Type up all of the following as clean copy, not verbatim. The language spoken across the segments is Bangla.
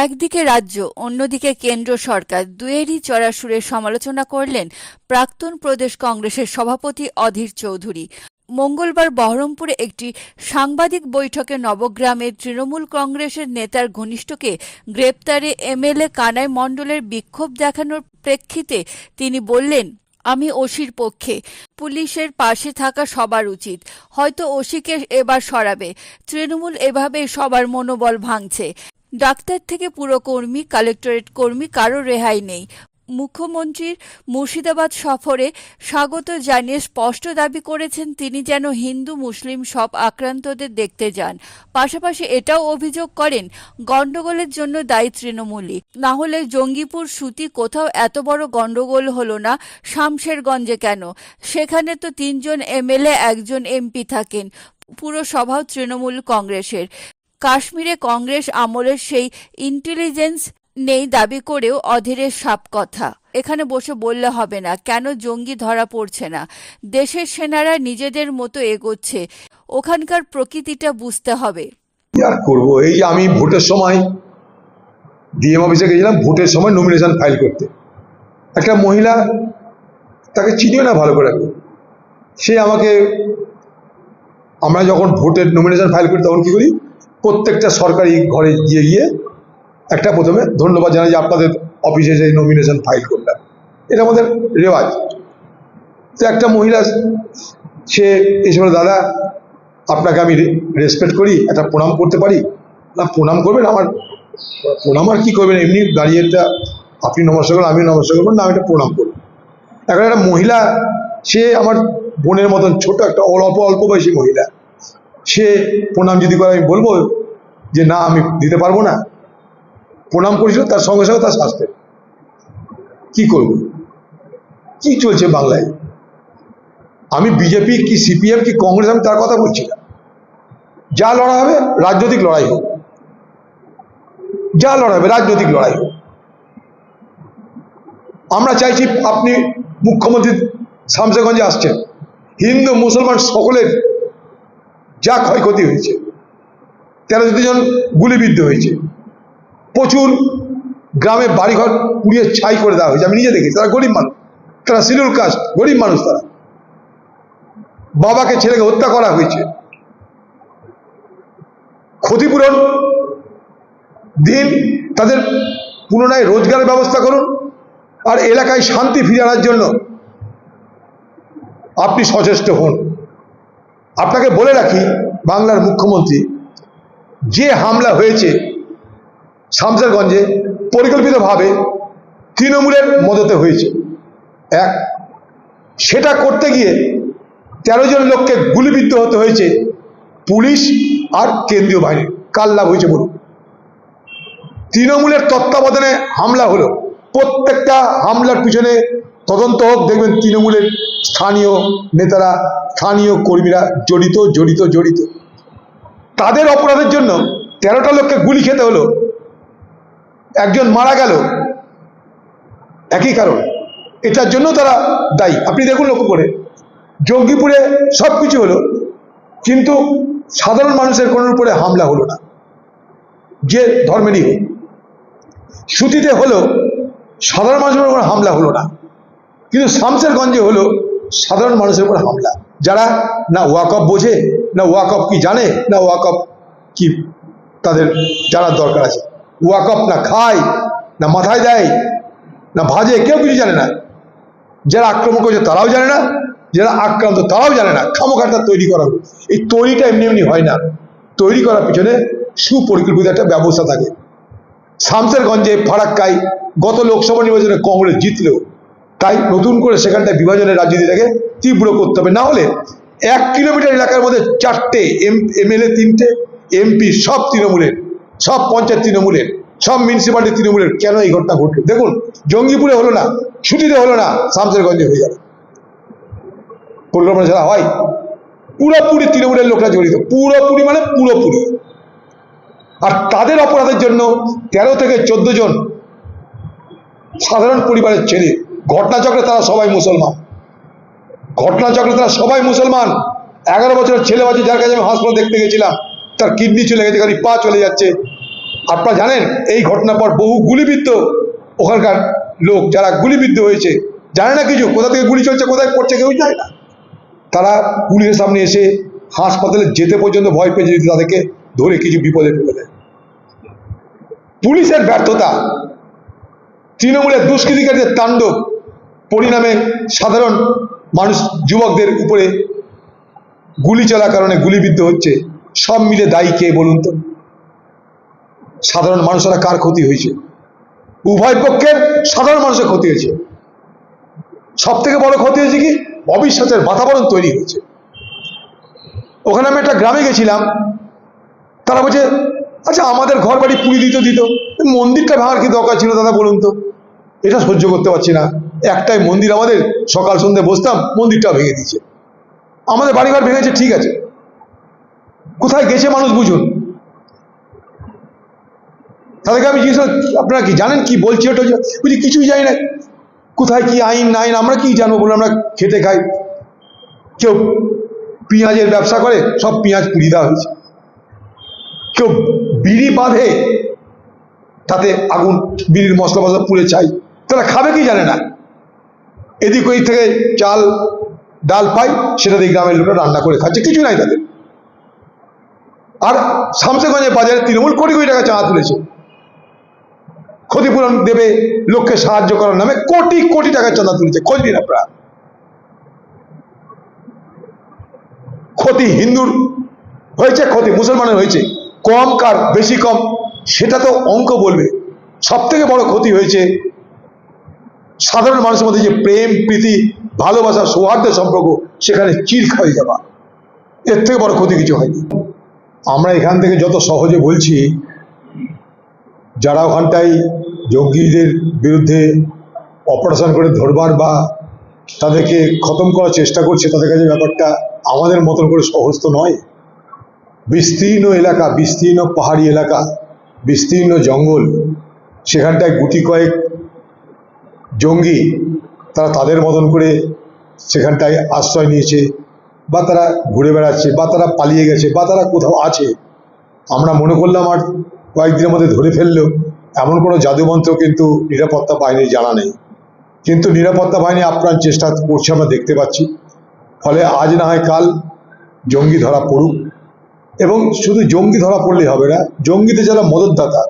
একদিকে রাজ্য, অন্যদিকে কেন্দ্র সরকার দুয়েরই চড়া সুরে সমালোচনা করলেন প্রাক্তন প্রদেশ কংগ্রেসের সভাপতি অধীর চৌধুরী। মঙ্গলবার বহরমপুরে একটি সাংবাদিক বৈঠকে নবগ্রামের তৃণমূল কংগ্রেসের নেতার ঘনিষ্ঠকে গ্রেপ্তারে এমএলএ কানাই মণ্ডলের বিক্ষোভ দেখানোর প্রেক্ষিতে তিনি বললেন, আমি ওসির পক্ষে, পুলিশের পাশে থাকা সবার উচিত। হয়তো ওসিকে এবার সরাবে। তৃণমূল এভাবেই সবার মনোবল ভাঙছে। ডাক্তার থেকে পুরকর্মী, কালেক্টরেট কর্মী কারো রেহাই নেই। মুখ্যমন্ত্রীর মুর্শিদাবাদ সফরে স্বাগত জানিয়ে স্পষ্ট দাবি করেছেন তিনি যেন হিন্দু মুসলিম সব আক্রান্তদের দেখতে যান। পাশাপাশি এটাও অভিযোগ করেন গন্ডগোলের জন্য দায়ী তৃণমূলই। না হলে জঙ্গিপুর সুতি কোথাও এত বড় গন্ডগোল হলো না, শামশেরগঞ্জে কেন? সেখানে তো 3 জন এমএলএ, 1 জন এমপি থাকেন। পুরসভাও তৃণমূল কংগ্রেসের। কাশ্মীরে কংগ্রেস আমলের সেই ইন্টেলিজেন্স নেই দাবি করেও অধীরের সাপ কথা। এখানে বসে বললে হবে না কেন জঙ্গি ধরা পড়ছে না। দেশের সেনারা নিজেদের মতো এগোচ্ছে, ওখানকার প্রকৃতিটা বুঝতে হবে। আর করবো, এই যে আমি ভোটের সময় ডিএম অফিসে গেছিলাম, ভোটের সময় নমিনেশন ফাইল করতে। একটা মহিলা, তাকে চিনিও না ভালো করে, সে আমাকে, আমরা যখন ভোটের নমিনেশন ফাইল করি তখন কি করি, প্রত্যেকটা সরকারি ঘরে গিয়ে গিয়ে একটা প্রথমে ধন্যবাদ জানাই যে আপনাদের অফিসে যে নমিনেশন ফাইল করলাম, এটা আমাদের রেওয়াজ। তো একটা মহিলা সে এসে বলে, দাদা আপনাকে আমি রেসপেক্ট করি, একটা প্রণাম করতে পারি? না, প্রণাম করবেন? আমার প্রণাম আর কি করবেন, এমনি দাঁড়িয়ে একটা আপনি নমস্কার করবেন, আমিও নমস্কার করবেন, না আমি একটা প্রণাম করব। এখন একটা মহিলা, সে আমার বোনের মতন ছোট, একটা অল্প বয়সী মহিলা, সে প্রণাম যদি করে আমি বলবো যে না আমি দিতে পারবো না? প্রণাম করেছিল, তার সঙ্গে সঙ্গে তার শাস্তি। কি করব? কি চলছে বাংলায়? আমি বিজেপি কি সিপিএম কি কংগ্রেস, আমি তার কথা বলছি না। যা লড়া হবে রাজনৈতিক লড়াই হোক, যা লড়া হবে রাজনৈতিক লড়াই হোক। আমরা চাইছি আপনি মুখ্যমন্ত্রী শামশেরগঞ্জে আসছেন, হিন্দু মুসলমান সকলের যা ক্ষয়ক্ষতি হয়েছে, 13 জন গুলিবিদ্ধ হয়েছে, প্রচুর গ্রামে বাড়িঘর পুড়িয়ে ছাই করে দেওয়া হয়েছে। আমি নিজে দেখেছি, তারা গরিব মানুষ, তারা শিডিউল কাস্ট, গরিব মানুষ, তারা বাবাকে ছেলেকে হত্যা করা হয়েছে। ক্ষতিপূরণ দিন, তাদের পুনরায় রোজগারের ব্যবস্থা করুন, আর এলাকায় শান্তি ফিরে আনার জন্য আপনি সচেষ্ট হন। আপনাকে বলে রাখি, বাংলার মুখ্যমন্ত্রী, যে হামলা হয়েছে শামশেরগঞ্জে পরিকল্পিতভাবে তৃণমূলের মদতে হয়েছে। এক, সেটা করতে গিয়ে 13 জন লোককে গুলিবিদ্ধ হতে হয়েছে পুলিশ আর কেন্দ্রীয় বাহিনী। কার লাভ হয়েছে বলুন? তৃণমূলের তত্ত্বাবধানে হামলা হলো। প্রত্যেকটা হামলার পিছনে তদন্ত হোক, দেখবেন তৃণমূলের স্থানীয় নেতারা, স্থানীয় কর্মীরা জড়িত জড়িত জড়িত। তাদের অপরাধের জন্য 13টা লোককে গুলি খেতে হলো, একজন মারা গেল, একই কারণ। এটার জন্য তারা দায়ী। আপনি দেখুন লক্ষ্য করে, জঙ্গিপুরে সব কিছু হলো, কিন্তু সাধারণ মানুষের কোনোর উপরে হামলা হলো না, যে ধর্মেরই হোক। সুতিতে হলো, সাধারণ মানুষের উপর হামলা হলো না, কিন্তু শামশেরগঞ্জে হলো সাধারণ মানুষের উপর হামলা। যারা না ওয়াকফ বোঝে, না ওয়াকফ কি জানে, না ওয়াকফ কি তাদের জানার দরকার আছে। ওয়াকফ না খায়, না মাথায় দেয়, না ভাজে, কেউ কিছু জানে না। যারা আক্রমণ করেছে তারাও জানে না, যারা আক্রান্ত তারাও জানে না। খামোখাটা তৈরি করা হবে। এই তৈরিটা এমনি এমনি হয় না, তৈরি করার পিছনে সুপরিকল্পিত একটা ব্যবস্থা থাকে। শামশেরগঞ্জে, ফারাক্কায় গত লোকসভা নির্বাচনে কংগ্রেস জিতলেও, তাই নতুন করে সেখানটায় বিভাজনের রাজনীতিটাকে তীব্র করতে হবে। না হলে 1 কিলোমিটার এলাকার মধ্যে 4টে এমএলএ, 3টে এমপি, সব তৃণমূলের, সব পঞ্চায়েত তৃণমূলের, সব মিউনিসিপালিটি তৃণমূলের। কেন এই ঘটনা ঘটলো? দেখুন, জঙ্গিপুরে হলো না, ছুটিতে হলো না, শামশেরগঞ্জে হয়ে গেল। পরিকল্পনা ছাড়া হয়? পুরোপুরি তৃণমূলের লোকরা জড়িত, পুরোপুরি মানে পুরোপুরি। আর তাদের অপরাধের জন্য 13 থেকে 14 জন সাধারণ পরিবারের ছেলে, ঘটনাচক্রে তারা সবাই মুসলমান, ঘটনাচক্রে তারা সবাই মুসলমান। 11 বছরের ছেলে আছে, যার কাছে আমি হাসপাতাল দেখতে গেছিলাম, তার কিডনি চলে গেছে, খালি পা চলে যাচ্ছে, আপনারা জানেন এই ঘটনার পর বহু গুলিবিদ্ধ ওখানকার লোক যারা গুলিবিদ্ধ হয়েছে জানে না কিছু, কোথা থেকে গুলি চলছে কোথায় পড়ছে কেউ জানে না, তারা পুলিশের সামনে এসে হাসপাতালে যেতে পর্যন্ত ভয় পেয়ে যদি তাদেরকে ধরে কিছু বিপদে ফেলে দেয়। পুলিশের ব্যর্থতা, তৃণমূলের দুষ্কৃতিকারীদের তাণ্ডব, পরিণামে সাধারণ মানুষ যুবকদের উপরে গুলি চলার কারণে গুলিবিদ্ধ হচ্ছে, সব মিলে দায়ী কে বলুন তো? সাধারণ মানুষেরা কার ক্ষতি হয়েছে? উভয় পক্ষের সাধারণ মানুষের ক্ষতি হয়েছে। সব থেকে বড় ক্ষতি হয়েছে কি, অবিশ্বাসের বাতাবরণ তৈরি হয়েছে। ওখানে আমি একটা গ্রামে গেছিলাম, তারা বলছে আচ্ছা আমাদের ঘর বাড়ি পুড়ি দিত, মন্দিরটা ভাঙার কি দরকার ছিল দাদা বলুন তো? এটা সহ্য করতে পারছি না, একটাই মন্দির আমাদের, সকাল সন্ধ্যে বসতাম, মন্দিরটা ভেঙে দিয়েছে। আমাদের বাড়িঘর ভেঙেছে ঠিক আছে, কোথায় গেছে মানুষ বুঝুন। তাদেরকে আমি জিজ্ঞেস আপনারা কি জানেন কি বলছি? ওটা বুঝি কিছুই জানি না, কোথায় কি আইন না আইন আমরা কি জানবো বলে, আমরা খেটে খাই। কেউ পেঁয়াজের ব্যবসা করে, সব পেঁয়াজ পুড়িয়ে দেওয়া হয়েছে। কেউ বিড়ি বাঁধে, তাতে আগুন, বিড়ির মশলা মশলা পুড়ে চাই, তারা খাবে কি জানে না। এদিক ওই থেকে চাল ডাল পাই, সেটা দিয়ে গ্রামের লোকরা রান্না করে খাচ্ছে, কিছু নাই তাদের। আর শামসেরগঞ্জের বাজারে তৃণমূল কোটি কোটি টাকা চাঁদা তুলেছে, ক্ষতিপূরণ দেবে, লোককে সাহায্য করার নামে কোটি কোটি টাকা চাঁদা তুলেছে। খোঁজ নিন আপনারা। ক্ষতি হিন্দুর হয়েছে, ক্ষতি মুসলমানের হয়েছে, কম কার বেশি কম সেটা তো অঙ্ক বলবে। সব থেকে বড় ক্ষতি হয়েছে সাধারণ মানুষের মধ্যে যে প্রেম প্রীতি ভালোবাসা সৌহার্দ্যের সম্পর্ক, সেখানে চির হয়ে যাওয়া, এর থেকে বড় ক্ষতি কিছু হয়নি। আমরা এখান থেকে যত সহজে বলছি, যারা ওখানটায় জঙ্গিদের বিরুদ্ধে অপারেশন করে ধরবার বা তাদেরকে খতম করার চেষ্টা করছে, তাদের কাছে ব্যাপারটা আমাদের মতন করে সহজ তো নয়। বিস্তীর্ণ এলাকা, বিস্তীর্ণ পাহাড়ি এলাকা, বিস্তীর্ণ জঙ্গল, সেখানটায় গুটি কয়েক জঙ্গি, তারা তাদের মতন করে সেখানটায় আশ্রয় নিয়েছে, বা তারা ঘুরে বেড়াচ্ছে, বা তারা পালিয়ে গেছে, বা তারা কোথাও আছে। আমরা মনে করলাম আর কয়েকদিনের মধ্যে ধরে ফেললো, এমন কোনো জাদুমন্ত্র কিন্তু নিরাপত্তা বাহিনীর জানা নেই। কিন্তু নিরাপত্তা বাহিনী আপ্রাণ চেষ্টা করছে, আমরা দেখতে পাচ্ছি। ফলে আজ না হয় কাল জঙ্গি ধরা পড়ুক, এবং শুধু জঙ্গি ধরা পড়লেই হবে না, জঙ্গিদের যারা মদতদাতা,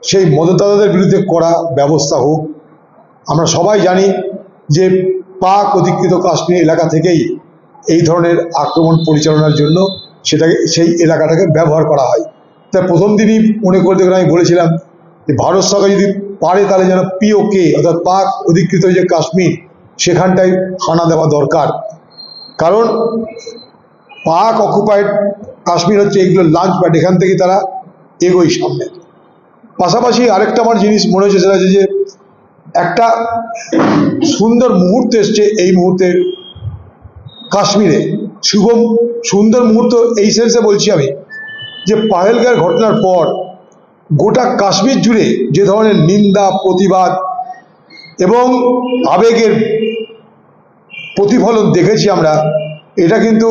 সেই মদতদাতাদের বিরুদ্ধে কড়া ব্যবস্থা হোক। আমরা সবাই জানি যে পাক অধিকৃত কাশ্মীর এলাকা থেকেই এই ধরনের আক্রমণ পরিচালনার জন্য সেই এলাকাটাকে ব্যবহার করা হয়। তাই প্রথম দিনই মনে করে দেখুন, আমি বলেছিলাম যে ভারত সরকার যদি পারে তাহলে যেন POK অর্থাৎ পাক অধিকৃত যে কাশ্মীর, সেখানটায় হানা দেওয়া দরকার। কারণ পাক অকুপাইড কাশ্মীর হচ্ছে এগুলো লাঞ্চ প্যাড, এখান থেকে তারা এগোয় সামনে। পাশাপাশি আরেকটা আমার জিনিস মনে হচ্ছে, সেটা হচ্ছে যে একটা সুন্দর মুহূর্ত এসছে এই মুহূর্তে কাশ্মীরে, শুভম সুন্দর মুহূর্ত এই সেন্সে বলছি আমি, যে পাহেলগাঁওয়ের ঘটনার পর গোটা কাশ্মীর জুড়ে যে ধরনের নিন্দা, প্রতিবাদ এবং আবেগের প্রতিফলন দেখেছি আমরা, এটা কিন্তু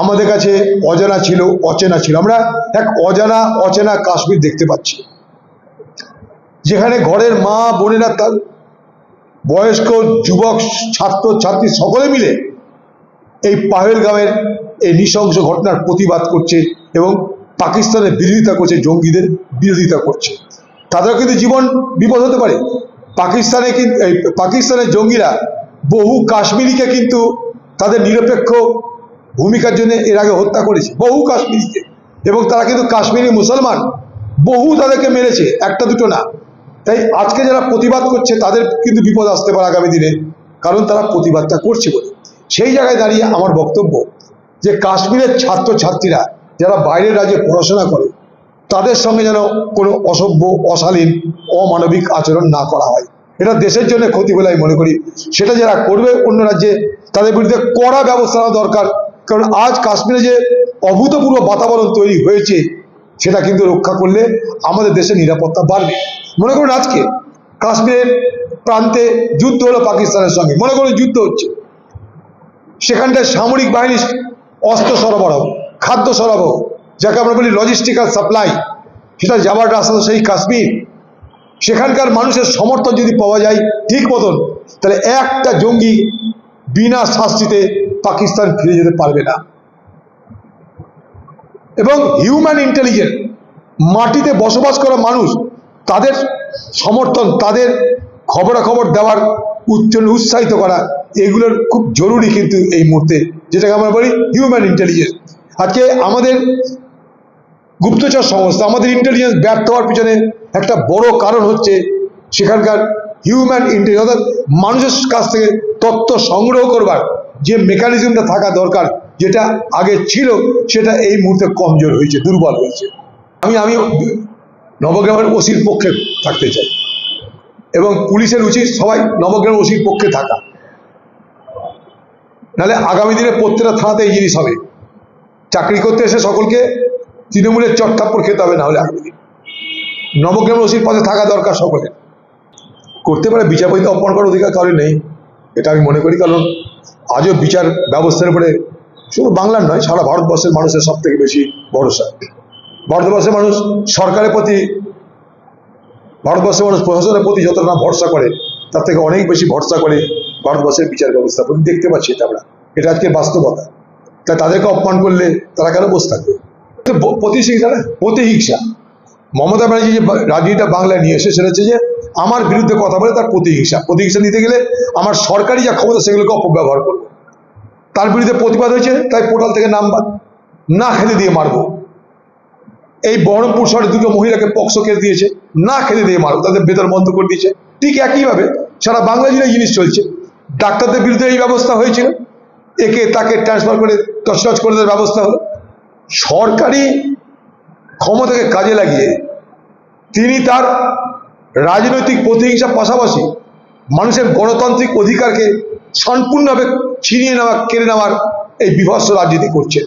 আমাদের কাছে অজানা ছিল, অচেনা ছিল। আমরা এক অজানা অচেনা কাশ্মীর দেখতে পাচ্ছি, যেখানে ঘরের মা বোনেরা, তার বয়স্ক যুবক ছাত্র ছাত্রী সকলে মিলে এই পাহেলগাঁওয়ের এই নৃশংস ঘটনার প্রতিবাদ করছে এবং পাকিস্তানের বিরোধিতা করছে, জঙ্গিদের বিরোধিতা করছে। তাদের কিন্তু জীবন বিপদ হতে পারে। পাকিস্তানের জঙ্গিরা বহু কাশ্মীরিকে কিন্তু তাদের নিরপেক্ষ ভূমিকার জন্য এর আগে হত্যা করেছে, বহু কাশ্মীরিকে, এবং তারা কিন্তু কাশ্মীরি মুসলমান, বহু তাদেরকে মেরেছে, একটা দুটো না। তাই আজকে যারা প্রতিবাদ করছে তাদের কিন্তু বিপদ আসতে পারে আগামী দিনে, কারণ তারা প্রতিবাদটা করছে বলে। সেই জায়গায় দাঁড়িয়ে আমার বক্তব্য যে কাশ্মীরের ছাত্রছাত্রীরা যারা বাইরের রাজ্যে পড়াশোনা করে, তাদের সঙ্গে যেন কোনো অসভ্য, অশালীন, অমানবিক আচরণ না করা হয়। এটা দেশের জন্য ক্ষতি বলে আমি মনে করি। সেটা যারা করবে অন্য রাজ্যে, তাদের বিরুদ্ধে কড়া ব্যবস্থা নেওয়া দরকার। কারণ আজ কাশ্মীরে যে অভূতপূর্ব বাতাবরণ তৈরি হয়েছে, সেটা কিন্তু রক্ষা করলে আমাদের দেশের নিরাপত্তা বাড়বে। মনে করুন আজকে কাশ্মীরের প্রান্তে যুদ্ধ হলো পাকিস্তানের সঙ্গে, মনে করুন যুদ্ধ হচ্ছে, সেখানটায় সামরিক বাহিনীর অস্ত্র সরবরাহ, খাদ্য সরবরাহ, যাকে আমরা বলি লজিস্টিক্যাল সাপ্লাই, সেটা যাবার রাস্তা সেই কাশ্মীর, সেখানকার মানুষের সমর্থন যদি পাওয়া যায় ঠিক মতন, তাহলে একটা জঙ্গি বিনা শাস্তিতে পাকিস্তান ফিরে যেতে পারবে না। এবং হিউম্যান ইন্টেলিজেন্স, মাটিতে বসবাস করা মানুষ, তাদের সমর্থন, তাদের খবরাখবর দেওয়ার জন্য উৎসাহিত করা, এগুলোর খুব জরুরি কিন্তু এই মুহূর্তে, যেটাকে আমরা বলি হিউম্যান ইন্টেলিজেন্স। আজকে আমাদের গুপ্তচর সংস্থা, আমাদের ইন্টেলিজেন্স ব্যর্থ হওয়ার পিছনে একটা বড় কারণ হচ্ছে সেখানকার হিউম্যান ইন্টেলিজেন্স, অর্থাৎ মানুষের কাছ থেকে তথ্য সংগ্রহ করবার যে মেকানিজমটা থাকা দরকার, যেটা আগে ছিল, সেটা এই মুহূর্তে কমজোর হয়েছে, দুর্বল হয়েছে। আমি নবগ্রামের ওসির পক্ষে থাকতে চাই, এবং পুলিশের উচিত সবাই নবগ্রামের ওসির পক্ষে থাকা, নাহলে আগামী দিনে প্রত্যেকটা থানাতে এই জিনিস হবে। চাকরি করতে এসে সকলকে তৃণমূলের চট্টাপ্পড় খেতে হবে, না হলে আগামী দিন নবগ্রামের ওসির পাশে থাকা দরকার সকলের। করতে পারে, বিচারপতি অপমান করার অধিকার কারণ নেই, এটা আমি মনে করি। কারণ আজও বিচার ব্যবস্থার উপরে শুধু বাংলার নয়, সারা ভারতবর্ষের মানুষের সব থেকে বেশি ভরসা। ভারতবর্ষের মানুষ সরকারের প্রতি, ভারতবর্ষের মানুষ প্রশাসনের প্রতি যতটা না ভরসা করে, তার থেকে অনেক বেশি ভরসা করে ভারতবর্ষের বিচার ব্যবস্থা প্রতি। দেখতে পাচ্ছি এটা আজকে বাস্তবতা। তাই তাদেরকে অপমান করলে তারা কেন বসে থাকবে? প্রতিহিংসা। মমতা ব্যানার্জি যে রাজনীতিটা বাংলায় নিয়ে এসে, সেটা হচ্ছে যে আমার বিরুদ্ধে কথা বলে তার প্রতিহিংসা নিতে গেলে আমার সরকারি যা ক্ষমতা সেগুলোকে অপব্যবহার করবো। তার বিরুদ্ধে প্রতিবাদ হয়েছে, তাই পোর্টাল থেকে নাম না খেতে দিয়ে মারবো। এই বহরমপুর শহরে দুটো মহিলাকে পক্সো কেস দিয়েছে, না খেতে দিয়ে মারবো, তাদের বেতন বন্ধ করে দিয়েছে। ঠিক একইভাবে সারা বাংলা জুড়ে জিনিস চলছে। ডাক্তারদের বিরুদ্ধে এই ব্যবস্থা হয়েছিল, একে তাকে ট্রান্সফার করে তছনছ করে দেওয়ার ব্যবস্থা হলো। সরকারি ক্ষমতাকে কাজে লাগিয়ে তিনি তার রাজনৈতিক প্রতিহিংসার পাশাপাশি মানুষের গণতান্ত্রিক অধিকারকে সম্পূর্ণভাবে ছিনিয়ে নেওয়া, কেড়ে নেওয়ার এই বিভৎস রাজনীতি করছেন।